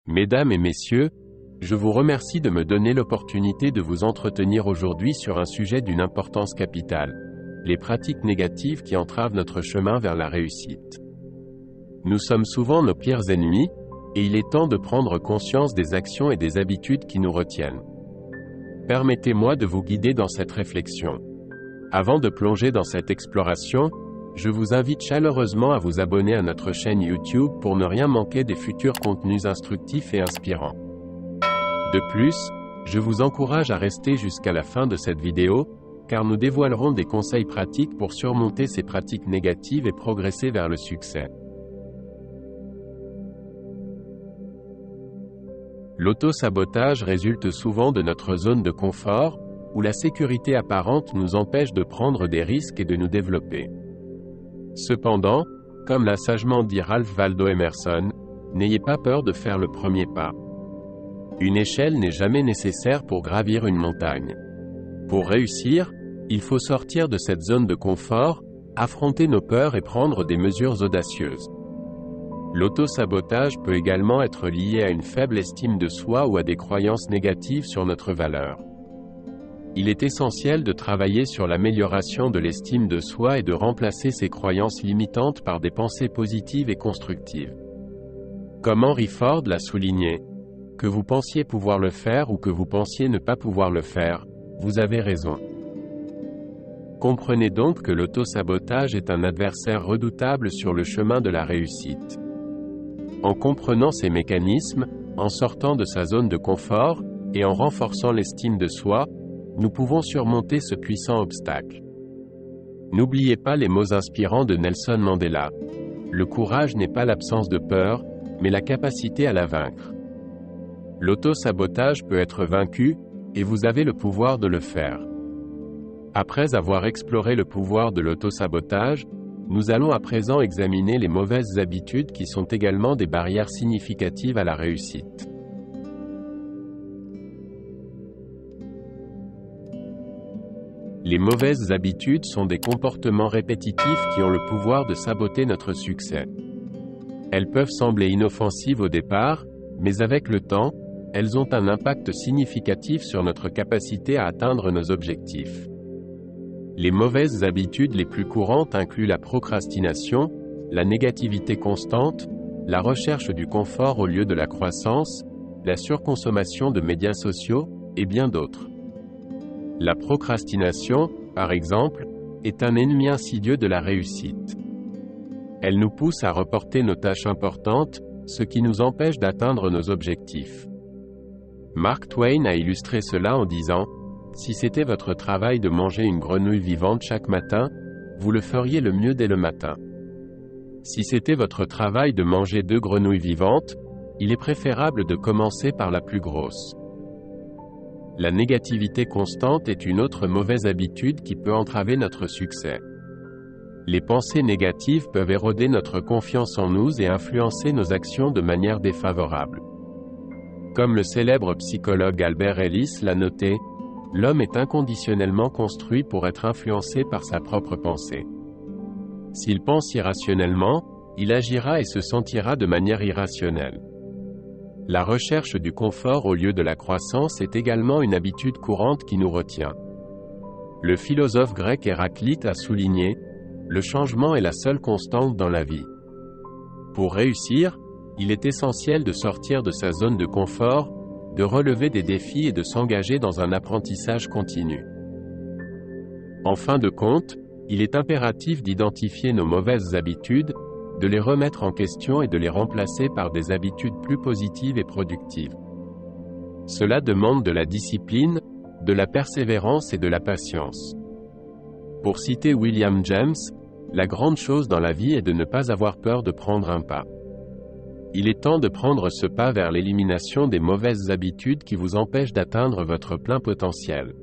Mesdames et messieurs, je vous remercie de me donner l'opportunité de vous entretenir aujourd'hui sur un sujet d'une importance capitale, les pratiques négatives qui entravent notre chemin vers la réussite. Nous sommes souvent nos pires ennemis, et il est temps de prendre conscience des actions et des habitudes qui nous retiennent. Permettez-moi de vous guider dans cette réflexion. Avant de plonger dans cette exploration, je vous invite chaleureusement à vous abonner à notre chaîne YouTube pour ne rien manquer des futurs contenus instructifs et inspirants. De plus, je vous encourage à rester jusqu'à la fin de cette vidéo, car nous dévoilerons des conseils pratiques pour surmonter ces pratiques négatives et progresser vers le succès. L'auto-sabotage résulte souvent de notre zone de confort, où la sécurité apparente nous empêche de prendre des risques et de nous développer. Cependant, comme l'a sagement dit Ralph Waldo Emerson, n'ayez pas peur de faire le premier pas. Une échelle n'est jamais nécessaire pour gravir une montagne. Pour réussir, il faut sortir de cette zone de confort, affronter nos peurs et prendre des mesures audacieuses. L'auto-sabotage peut également être lié à une faible estime de soi ou à des croyances négatives sur notre valeur. Il est essentiel de travailler sur l'amélioration de l'estime de soi et de remplacer ces croyances limitantes par des pensées positives et constructives. Comme Henry Ford l'a souligné, que vous pensiez pouvoir le faire ou que vous pensiez ne pas pouvoir le faire, vous avez raison. Comprenez donc que l'auto-sabotage est un adversaire redoutable sur le chemin de la réussite. En comprenant ces mécanismes, en sortant de sa zone de confort, et en renforçant l'estime de soi, nous pouvons surmonter ce puissant obstacle. N'oubliez pas les mots inspirants de Nelson Mandela. Le courage n'est pas l'absence de peur, mais la capacité à la vaincre. L'auto-sabotage peut être vaincu, et vous avez le pouvoir de le faire. Après avoir exploré le pouvoir de l'auto-sabotage, nous allons à présent examiner les mauvaises habitudes qui sont également des barrières significatives à la réussite. Les mauvaises habitudes sont des comportements répétitifs qui ont le pouvoir de saboter notre succès. Elles peuvent sembler inoffensives au départ, mais avec le temps, elles ont un impact significatif sur notre capacité à atteindre nos objectifs. Les mauvaises habitudes les plus courantes incluent la procrastination, la négativité constante, la recherche du confort au lieu de la croissance, la surconsommation de médias sociaux, et bien d'autres. La procrastination, par exemple, est un ennemi insidieux de la réussite. Elle nous pousse à reporter nos tâches importantes, ce qui nous empêche d'atteindre nos objectifs. Mark Twain a illustré cela en disant « Si c'était votre travail de manger une grenouille vivante chaque matin, vous le feriez le mieux dès le matin. Si c'était votre travail de manger 2 grenouilles vivantes, il est préférable de commencer par la plus grosse. » La négativité constante est une autre mauvaise habitude qui peut entraver notre succès. Les pensées négatives peuvent éroder notre confiance en nous et influencer nos actions de manière défavorable. Comme le célèbre psychologue Albert Ellis l'a noté, l'homme est inconditionnellement construit pour être influencé par sa propre pensée. S'il pense irrationnellement, il agira et se sentira de manière irrationnelle. La recherche du confort au lieu de la croissance est également une habitude courante qui nous retient. Le philosophe grec Héraclite a souligné « Le changement est la seule constante dans la vie ». Pour réussir, il est essentiel de sortir de sa zone de confort, de relever des défis et de s'engager dans un apprentissage continu. En fin de compte, il est impératif d'identifier nos mauvaises habitudes, de les remettre en question et de les remplacer par des habitudes plus positives et productives. Cela demande de la discipline, de la persévérance et de la patience. Pour citer William James, la grande chose dans la vie est de ne pas avoir peur de prendre un pas. Il est temps de prendre ce pas vers l'élimination des mauvaises habitudes qui vous empêchent d'atteindre votre plein potentiel.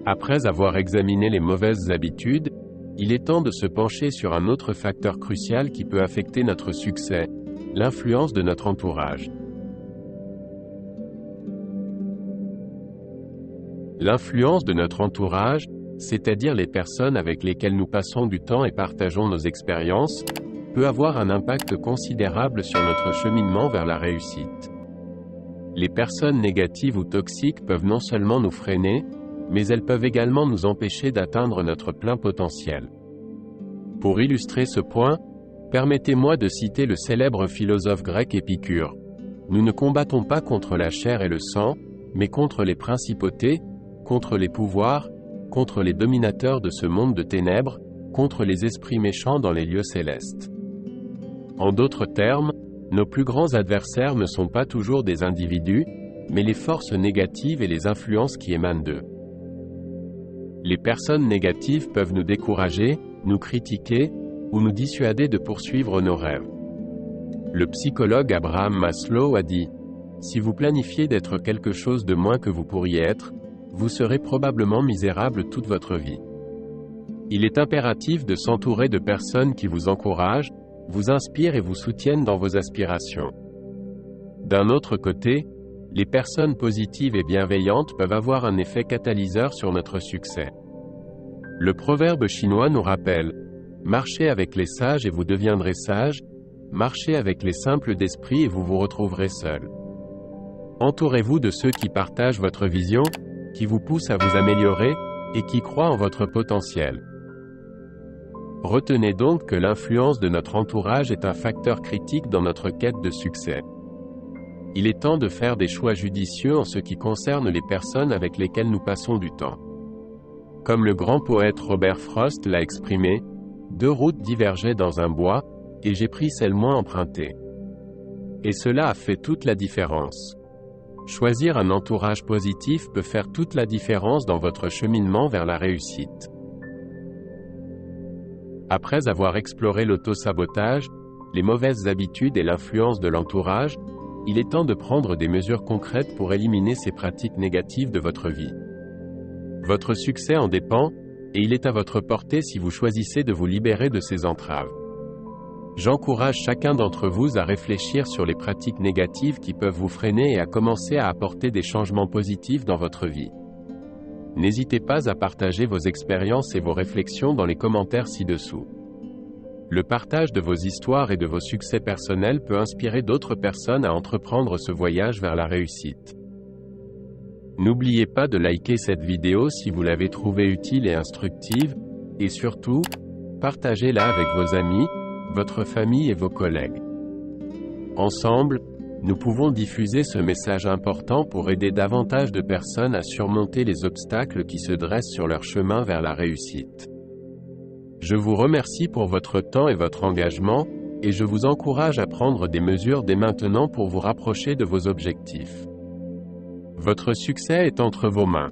Après avoir examiné les mauvaises habitudes, il est temps de se pencher sur un autre facteur crucial qui peut affecter notre succès, l'influence de notre entourage. L'influence de notre entourage, c'est-à-dire les personnes avec lesquelles nous passons du temps et partageons nos expériences, peut avoir un impact considérable sur notre cheminement vers la réussite. Les personnes négatives ou toxiques peuvent non seulement nous freiner, mais elles peuvent également nous empêcher d'atteindre notre plein potentiel. Pour illustrer ce point, permettez-moi de citer le célèbre philosophe grec Épicure. Nous ne combattons pas contre la chair et le sang, mais contre les principautés, contre les pouvoirs, contre les dominateurs de ce monde de ténèbres, contre les esprits méchants dans les lieux célestes. En d'autres termes, nos plus grands adversaires ne sont pas toujours des individus, mais les forces négatives et les influences qui émanent d'eux. Les personnes négatives peuvent nous décourager, nous critiquer, ou nous dissuader de poursuivre nos rêves. Le psychologue Abraham Maslow a dit « Si vous planifiez d'être quelque chose de moins que vous pourriez être, vous serez probablement misérable toute votre vie. » Il est impératif de s'entourer de personnes qui vous encouragent, vous inspirent et vous soutiennent dans vos aspirations. D'un autre côté, les personnes positives et bienveillantes peuvent avoir un effet catalyseur sur notre succès. Le proverbe chinois nous rappelle « Marchez avec les sages et vous deviendrez sages, marchez avec les simples d'esprit et vous vous retrouverez seuls. » Entourez-vous de ceux qui partagent votre vision, qui vous poussent à vous améliorer, et qui croient en votre potentiel. Retenez donc que l'influence de notre entourage est un facteur critique dans notre quête de succès. Il est temps de faire des choix judicieux en ce qui concerne les personnes avec lesquelles nous passons du temps. Comme le grand poète Robert Frost l'a exprimé, « Deux routes divergeaient dans un bois, et j'ai pris celle moins empruntée. » Et cela a fait toute la différence. Choisir un entourage positif peut faire toute la différence dans votre cheminement vers la réussite. Après avoir exploré l'auto-sabotage, les mauvaises habitudes et l'influence de l'entourage, il est temps de prendre des mesures concrètes pour éliminer ces pratiques négatives de votre vie. Votre succès en dépend, et il est à votre portée si vous choisissez de vous libérer de ces entraves. J'encourage chacun d'entre vous à réfléchir sur les pratiques négatives qui peuvent vous freiner et à commencer à apporter des changements positifs dans votre vie. N'hésitez pas à partager vos expériences et vos réflexions dans les commentaires ci-dessous. Le partage de vos histoires et de vos succès personnels peut inspirer d'autres personnes à entreprendre ce voyage vers la réussite. N'oubliez pas de liker cette vidéo si vous l'avez trouvée utile et instructive, et surtout, partagez-la avec vos amis, votre famille et vos collègues. Ensemble, nous pouvons diffuser ce message important pour aider davantage de personnes à surmonter les obstacles qui se dressent sur leur chemin vers la réussite. Je vous remercie pour votre temps et votre engagement, et je vous encourage à prendre des mesures dès maintenant pour vous rapprocher de vos objectifs. Votre succès est entre vos mains.